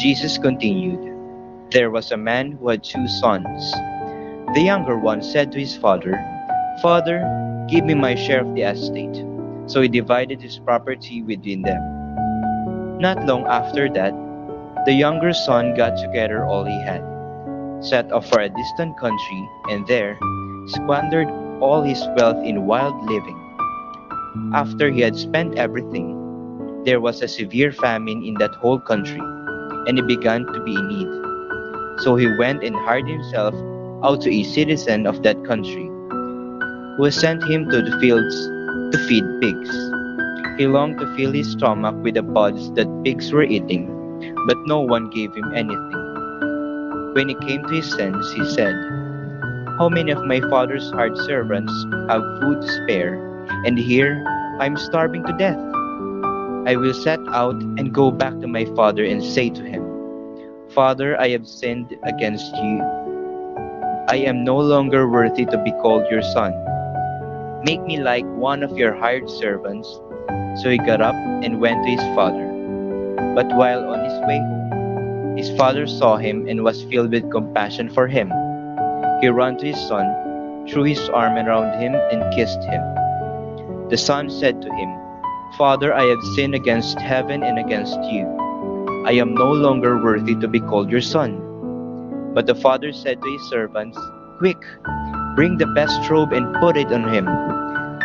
Jesus continued, "There was a man who had 2 sons. The younger one said to his father, 'Father, give me my share of the estate.' So he divided his property between them. Not long after that, the younger son got together all he had, set off for a distant country, and there squandered all his wealth in wild living. After he had spent everything, there was a severe famine in that whole country, and he began to be in need. So he went and hired himself out to a citizen of that country, who sent him to the fields to feed pigs. He longed to fill his stomach with the pods that pigs were eating, but no one gave him anything. When he came to his senses, he said, 'How many of my father's hired servants have food to spare, and here I am starving to death? I will set out and go back to my father and say to him, Father, I have sinned against you. I am no longer worthy to be called your son. Make me like one of your hired servants.' So he got up and went to his father. But while on his way home, his father saw him and was filled with compassion for him. He ran to his son, threw his arm around him, and kissed him. The son said to him, 'Father, I have sinned against heaven and against you. I am no longer worthy to be called your son.' But the father said to his servants, 'Quick, bring the best robe and put it on him.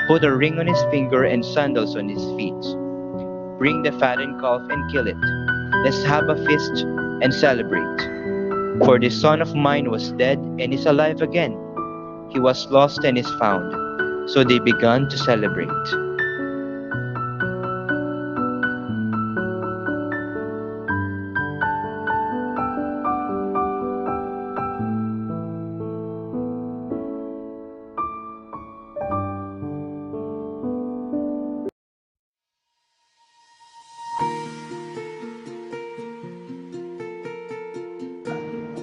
Put a ring on his finger and sandals on his feet. Bring the fattened calf and kill it. Let's have a feast and celebrate. For this son of mine was dead and is alive again. He was lost and is found.' So they began to celebrate.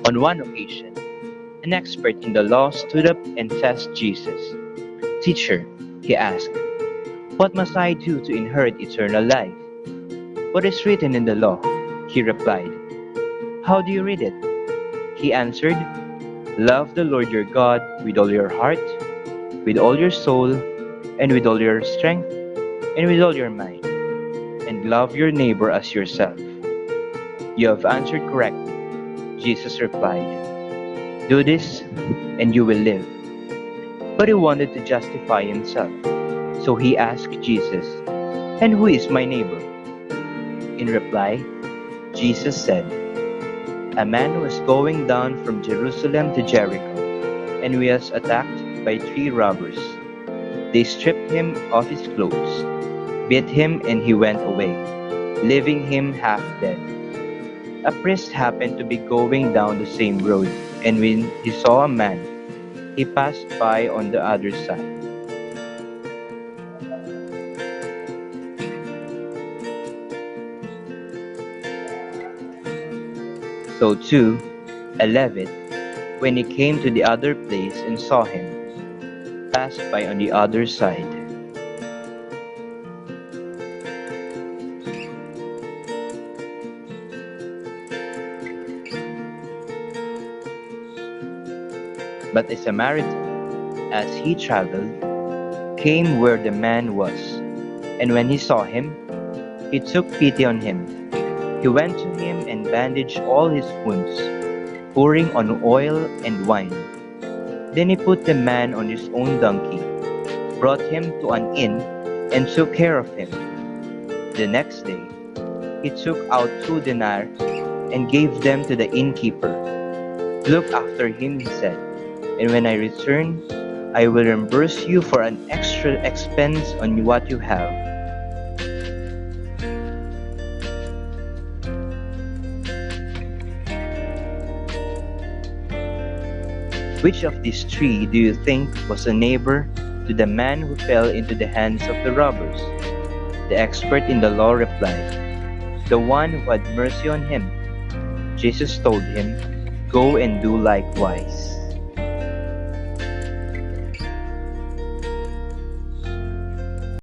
On one occasion, an expert in the law stood up and asked Jesus, 'Teacher,' he asked, 'what must I do to inherit eternal life?' 'What is written in the law?' he replied. 'How do you read it?' He answered, 'Love the Lord your God with all your heart, with all your soul, and with all your strength, and with all your mind, and love your neighbor as yourself.' 'You have answered correctly,' Jesus replied. 'Do this, and you will live.' But he wanted to justify himself. So he asked Jesus, 'And who is my neighbor?' In reply, Jesus said, 'A man was going down from Jerusalem to Jericho, and he was attacked by 3 robbers. They stripped him of his clothes, beat him, and he went away, leaving him half dead. A priest happened to be going down the same road, and when he saw a man, he passed by on the other side. So too, a Levite, when he came to the other place and saw him, passed by on the other side. But a Samaritan, as he traveled, came where the man was, and when he saw him, he took pity on him. He went to him and bandaged all his wounds, pouring on oil and wine. Then he put the man on his own donkey, brought him to an inn, and took care of him. The next day, he took out 2 denarii and gave them to the innkeeper. 'Look after him,' he said, 'and when I return, I will reimburse you for an extra expense on what you have.' Which of these 3 do you think was a neighbor to the man who fell into the hands of the robbers?" The expert in the law replied, "The one who had mercy on him." Jesus told him, "Go and do likewise."